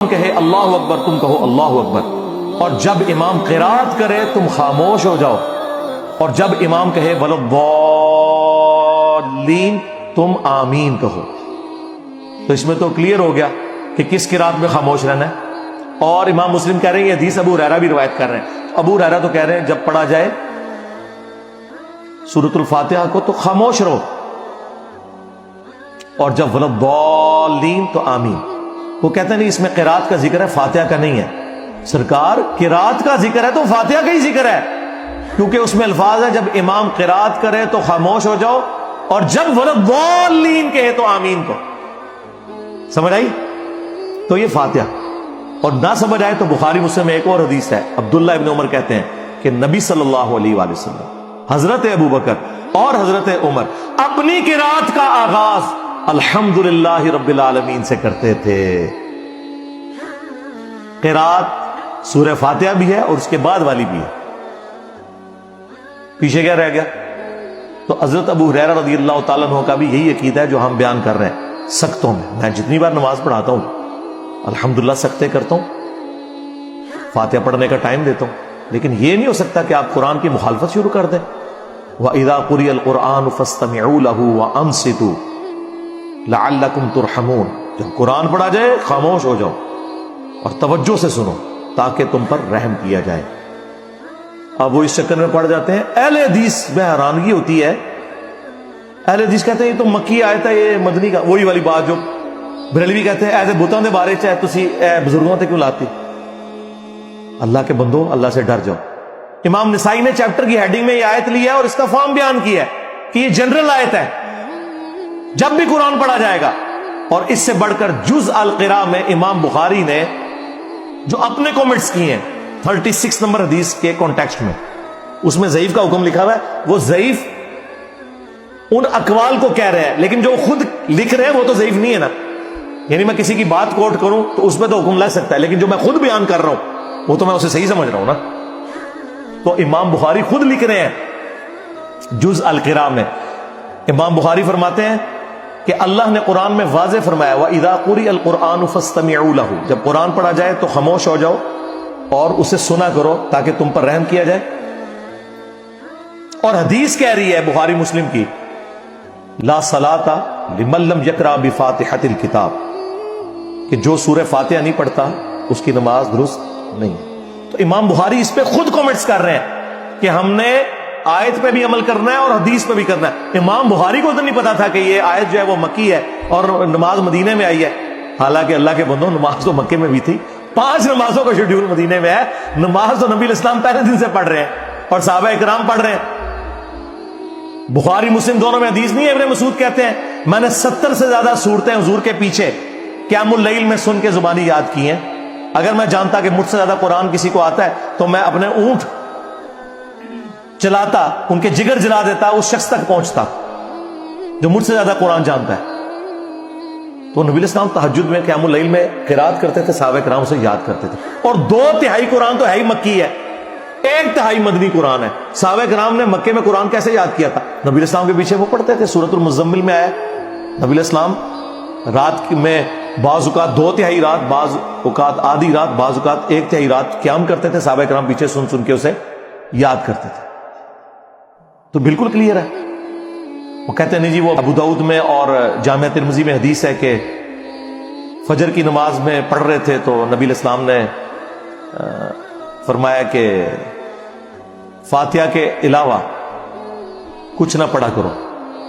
کہے اللہ اکبر تم کہو اللہ اکبر، اور جب امام قرات کرے تم خاموش ہو جاؤ، اور جب امام کہے ولضالین تم آمین کہو۔ تو اس میں تو کلیئر ہو گیا کہ کس قرات میں خاموش رہنا ہے۔ اور امام مسلم کہہ رہے ہیں، یہ حدیث ابو ہریرہ بھی روایت کر رہے ہیں، ابو ہریرہ تو کہہ رہے ہیں جب پڑھا جائے سورۃ الفاتحہ کو تو خاموش رہو، اور جب ولضالین تو آمین۔ وہ کہتے ہیں نہیں اس میں قرات کا ذکر ہے، فاتحہ کا نہیں ہے۔ سرکار قرات کا ذکر ہے تو فاتحہ کا ہی ذکر ہے، کیونکہ اس میں الفاظ ہے جب امام قرات کرے تو خاموش ہو جاؤ، اور جب ولضالین کہے تو آمین کو۔ سمجھ آئی؟ تو یہ فاتحہ۔ اور نہ سمجھ آئے تو بخاری مسلم میں ایک اور حدیث ہے، عبداللہ ابن عمر کہتے ہیں کہ نبی صلی اللہ علیہ وآلہ وسلم، حضرت ابو بکر اور حضرت عمر اپنی قرات کا آغاز الحمدللہ رب العالمین سے کرتے تھے۔ قرات سورہ فاتحہ بھی ہے اور اس کے بعد والی بھی ہے، پیچھے کیا رہ گیا؟ تو حضرت ابو ہریرہ رضی اللہ تعالیٰ عنہ کا بھی یہی عقیدہ ہے جو ہم بیان کر رہے ہیں۔ سختوں میں جتنی بار نماز پڑھاتا ہوں الحمدللہ سکتے کرتا ہوں، فاتحہ پڑھنے کا ٹائم دیتا ہوں، لیکن یہ نہیں ہو سکتا کہ آپ قرآن کی مخالفت شروع کر دیں۔ وَإِذَا قُرِئَ الْقُرْآنُ فَاسْتَمِعُوا لَهُ وَأَنصِتُوا لَعَلَّكُمْ تُرْحَمُونَ۔ جب قرآن پڑھا جائے خاموش ہو جاؤ اور توجہ سے سنو تاکہ تم پر رحم کیا جائے۔ اب وہ اس چکر میں پڑ جاتے ہیں۔ اہل حدیث میں حیرانگی ہوتی ہے، اہل حدیث کہتے ہیں یہ تو مکی آیت ہے، یہ مدنی کا، وہی والی بات جو بریلوی کہتے ہیں ایسے بتوں کے بارے چاہے تسی بزرگوں تے کیوں لاتی۔ اللہ کے بندو اللہ سے ڈر جاؤ۔ امام نسائی نے چیپٹر کی ہیڈنگ میں یہ آیت لی ہے اور اس کا فارم بیان کیا ہے کہ یہ جنرل آیت ہے، جب بھی قرآن پڑھا جائے گا۔ اور اس سے بڑھ کر جز القراء میں امام بخاری نے جو اپنے کومنٹس کیے ہیں 36 نمبر حدیث کے کانٹیکسٹ میں، اس میں ضعیف کا حکم لکھا ہوا ہے۔ وہ ضعیف ان اقوال کو کہہ رہے ہیں، لیکن جو خود لکھ رہے ہیں وہ تو ضعیف نہیں ہے نا۔ یعنی میں کسی کی بات کوٹ کروں تو اس میں تو حکم لگ سکتا ہے، لیکن جو میں خود بیان کر رہا ہوں وہ تو میں اسے صحیح سمجھ رہا ہوں نا۔ تو امام بخاری خود لکھ رہے ہیں جز القراء میں، امام بخاری فرماتے ہیں کہ اللہ نے قرآن میں واضح فرمایا وَإِذَا قُرِئَ الْقُرْآنُ فَاسْتَمِعُوا لَهُ، جب قرآن پڑھا جائے تو خاموش ہو جاؤ اور اسے سنا کرو تاکہ تم پر رحم کیا جائے۔ اور حدیث کہہ رہی ہے بخاری مسلم کی لا صلاۃ لمن لم یقرأ بفاتحۃ الکتاب، کہ جو سورہ فاتحہ نہیں پڑھتا اس کی نماز درست نہیں۔ تو امام بخاری اس پہ خود کومنٹس کر رہے ہیں کہ ہم نے آیت پہ بھی عمل کرنا ہے اور حدیث پہ بھی کرنا ہے۔ امام بخاری کو تو نہیں پتا تھا کہ یہ آیت جو ہے وہ مکی ہے اور نماز مدینے میں آئی ہے، حالانکہ اللہ کے بندوں نماز تو مکے میں بھی تھی، 5 نمازوں کا شیڈیول مدینے میں ہے۔ نماز تو نبی الاسلام پہلے دن سے پڑھ رہے ہیں اور صحابہ اکرام پڑھ رہے ہیں۔ بخاری مسلم دونوں میں حدیث نہیں ہے، ابن مسعود کہتے ہیں میں نے 70 سے زیادہ صورتیں حضور کے پیچھے قیام اللیل میں سن کے زبانی یاد کی ہیں۔ اگر میں جانتا کہ مجھ سے زیادہ قرآن کسی کو آتا ہے تو میں اپنے اونٹ چلاتا، ان کے جگر جلا دیتا، اس شخص تک پہنچتا جو مجھ سے زیادہ قرآن جانتا ہے۔ تو نبی الاسلام تہجد میں قیام اللیل میں قرات کرتے تھے، صحابہ کرام سے یاد کرتے تھے۔ اور 2/3 قرآن تو ہے ہی مکی ہے، 1/3 مدنی قرآن ہے۔ صحابہ کرام نے مکے میں قرآن کیسے یاد کیا تھا؟ نبی الاسلام کے پیچھے وہ پڑھتے تھے۔ سورۃ المزمل میں آیا نبی الاسلام رات میں بعض اوقات 2/3 رات، بعض اوقات آدھی رات، بعض اوقات 1/3 رات قیام کرتے تھے، صحابہ کرام پیچھے سن سن کے اسے یاد کرتے تھے۔ تو بالکل کلیئر ہے۔ وہ کہتے ہیں نہیں جی وہ ابو داؤد میں اور جامع ترمذی میں حدیث ہے کہ فجر کی نماز میں پڑھ رہے تھے تو نبی الاسلام نے فرمایا کہ فاتحہ کے علاوہ کچھ نہ پڑھا کرو،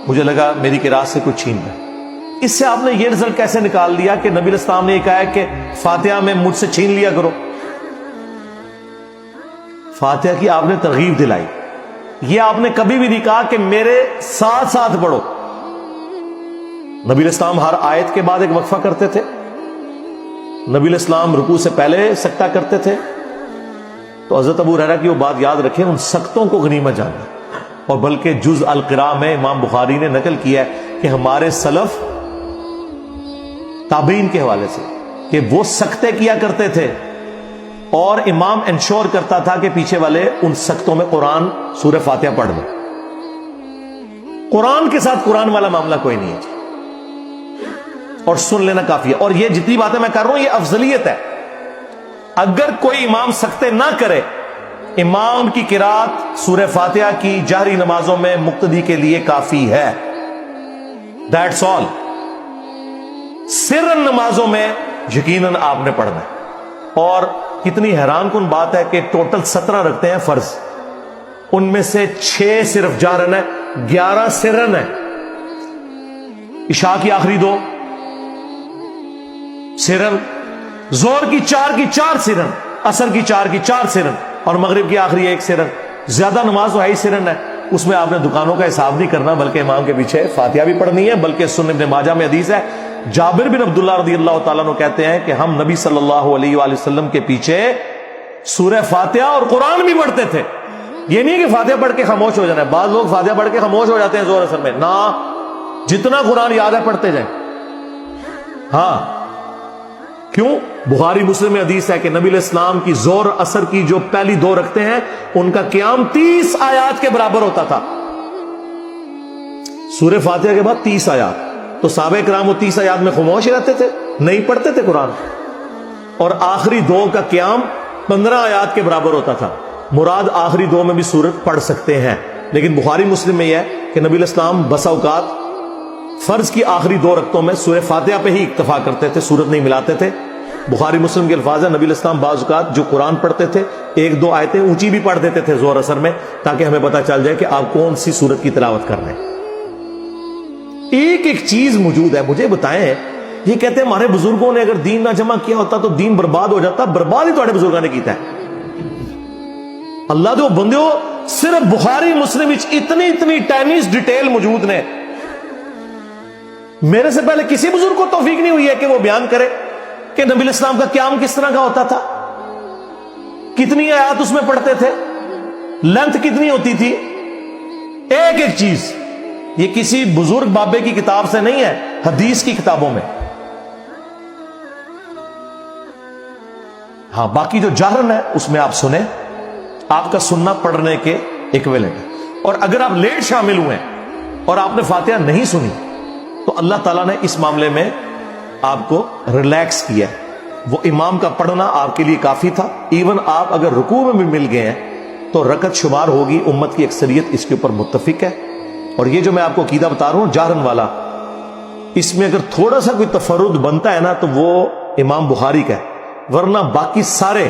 مجھے لگا میری قرات سے کچھ چھین گئے۔ اس سے آپ نے یہ رزلٹ کیسے نکال دیا کہ نبی الاسلام نے یہ کہا ہے کہ فاتحہ میں مجھ سے چھین لیا کرو؟ فاتحہ کی آپ نے ترغیب دلائی، یہ آپ نے کبھی بھی نہیں کہا کہ میرے ساتھ ساتھ پڑھو۔ نبی الاسلام ہر آیت کے بعد ایک وقفہ کرتے تھے، نبی الاسلام رکوع سے پہلے سکتہ کرتے تھے۔ تو حضرت ابو ہریرہ کی وہ بات یاد رکھیں، ان سکتوں کو غنیمت جانا۔ اور بلکہ جز القراء میں امام بخاری نے نقل کیا ہے کہ ہمارے سلف تابعین کے حوالے سے کہ وہ سکتے کیا کرتے تھے اور امام انشور کرتا تھا کہ پیچھے والے ان سختوں میں قرآن سورہ فاتحہ پڑھ لیں۔ قرآن کے ساتھ قرآن والا معاملہ کوئی نہیں ہے۔ اور سن لینا کافی ہے. اور یہ جتنی باتیں میں کر رہا ہوں یہ افضلیت ہے. اگر کوئی امام سکتے نہ کرے، امام کی قرات سورہ فاتحہ کی جہری نمازوں میں مقتدی کے لیے کافی ہے. That's all. سرن نمازوں میں یقیناً آپ نے پڑھنا ہے. اور کتنی حیران کن بات ہے کہ ٹوٹل 17 رکھتے ہیں فرض، ان میں سے 6 صرف جہرن ہے، 11 سرن ہے. عشاء کی آخری 2 سرن، زور کی 4 کی 4 سرن، عصر کی 4 کی 4 سرن، اور مغرب کی آخری 1 سرن. زیادہ نماز تو ہے ہی سرن ہے. اس میں آپ نے دکانوں کا حساب نہیں کرنا، بلکہ امام کے پیچھے فاتحہ بھی پڑھنی ہے. بلکہ سنن ابن ماجہ میں حدیث ہے، جابر بن عبداللہ رضی اللہ تعالیٰ عنہ کہتے ہیں کہ ہم نبی صلی اللہ علیہ وآلہ وسلم کے پیچھے سورہ فاتحہ اور قرآن بھی پڑھتے تھے. یہ نہیں کہ فاتحہ پڑھ کے خاموش ہو جانا ہے. بعض لوگ فاتحہ پڑھ کے خاموش ہو جاتے ہیں زور اثر میں. نہ، جتنا قرآن یاد ہے پڑھتے جائیں. ہاں، کیوں؟ بخاری مسلم میں حدیث ہے کہ نبی علیہ السلام کی زور اثر کی جو پہلی 2 رکھتے ہیں ان کا قیام 30 آیات کے برابر ہوتا تھا. سورہ فاتحہ کے بعد 30 آیات. تو صحابہ کرام وہ 30 آیات میں خاموش رہتے تھے، نہیں پڑھتے تھے قرآن. اور آخری 2 کا قیام 15 آیات کے برابر ہوتا تھا. مراد آخری 2 میں بھی سورت پڑھ سکتے ہیں، لیکن بخاری مسلم میں یہ ہے کہ نبی علیہ السلام بسا اوقات فرض کی آخری 2 رکعتوں میں سورہ فاتحہ پہ ہی اکتفا کرتے تھے، سورت نہیں ملاتے تھے. بخاری مسلم کے الفاظ ہیں، نبی علیہ السلام بعض اوقات جو قرآن پڑھتے تھے 1-2 آیتیں اونچی بھی پڑھ دیتے تھے زور اثر میں، تاکہ ہمیں پتہ چل جائے کہ آپ کون سی سورت کی تلاوت کر رہے ہیں. ایک چیز موجود ہے، مجھے بتائیں. یہ کہتے ہیں ہمارے بزرگوں نے اگر دین نہ جمع کیا ہوتا تو دین برباد ہو جاتا. برباد ہی تمہارے بزرگوں نے کیتا ہے. اللہ دو بندیو، صرف بخاری مسلم اتنی ٹائنیز ڈیٹیل موجود نے. میرے سے پہلے کسی بزرگ کو توفیق نہیں ہوئی ہے کہ وہ بیان کرے کہ نبی علیہ السلام کا قیام کس طرح کا ہوتا تھا، کتنی آیات اس میں پڑھتے تھے، لینتھ کتنی ہوتی تھی. ایک چیز یہ کسی بزرگ بابے کی کتاب سے نہیں ہے، حدیث کی کتابوں میں. ہاں، باقی جو جہرن ہے اس میں آپ سنیں، آپ کا سننا پڑھنے کے ایکویلنٹ ہے. اور اگر آپ لیٹ شامل ہوئے اور آپ نے فاتحہ نہیں سنی تو اللہ تعالیٰ نے اس معاملے میں آپ کو ریلیکس کیا. وہ امام کا پڑھنا آپ کے لیے کافی تھا. ایون آپ اگر رکوع میں بھی مل گئے ہیں تو رکعت شمار ہوگی. امت کی اکثریت اس کے اوپر متفق ہے. اور یہ جو میں آپ کو عقیدہ بتا رہا ہوں جہرن والا، اس میں اگر تھوڑا سا کوئی تفرد بنتا ہے نا تو وہ امام بخاری کا ہے، ورنہ باقی سارے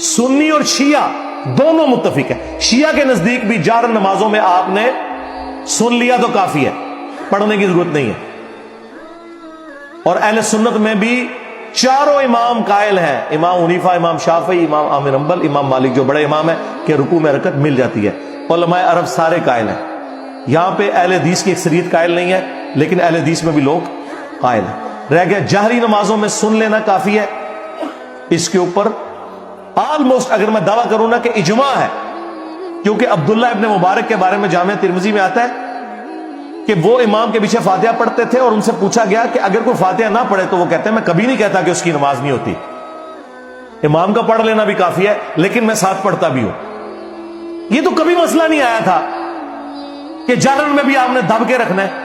سنی اور شیعہ دونوں متفق ہیں. شیعہ کے نزدیک بھی جہرن نمازوں میں آپ نے سن لیا تو کافی ہے، پڑھنے کی ضرورت نہیں ہے. اور اہل سنت میں بھی چاروں امام قائل ہیں، امام حنیفہ، امام شافعی، امام احمد حنبل، امام مالک جو بڑے امام ہیں، کہ رکوع میں رکعت مل جاتی ہے. علماء عرب سارے قائل ہیں. یہاں پہ اہل حدیث کی اکثریت قائل نہیں ہے، لیکن اہل حدیث میں بھی لوگ قائل ہیں. رہ گیا جہری نمازوں میں سن لینا کافی ہے. اس کے اوپر آلموسٹ اگر میں دعویٰ کروں نا کہ اجماع ہے، کیونکہ عبداللہ ابن مبارک کے بارے میں جامعہ ترمذی میں آتا ہے کہ وہ امام کے پیچھے فاتحہ پڑھتے تھے، اور ان سے پوچھا گیا کہ اگر کوئی فاتحہ نہ پڑھے تو وہ کہتے ہیں میں کبھی نہیں کہتا کہ اس کی نماز نہیں ہوتی. امام کا پڑھ لینا بھی کافی ہے، لیکن میں ساتھ پڑھتا بھی ہوں. یہ تو کبھی مسئلہ نہیں آیا تھا کہ جہرن میں بھی آپ نے دب کے رکھنا ہے.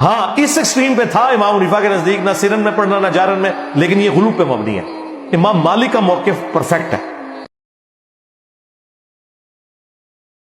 ہاں، اس ایکسٹریم پہ تھا امام حنیفہ کے نزدیک، نہ سرن میں پڑھنا نہ جہرن میں، لیکن یہ غلو پہ مبنی ہے. امام مالک کا موقف پرفیکٹ ہے.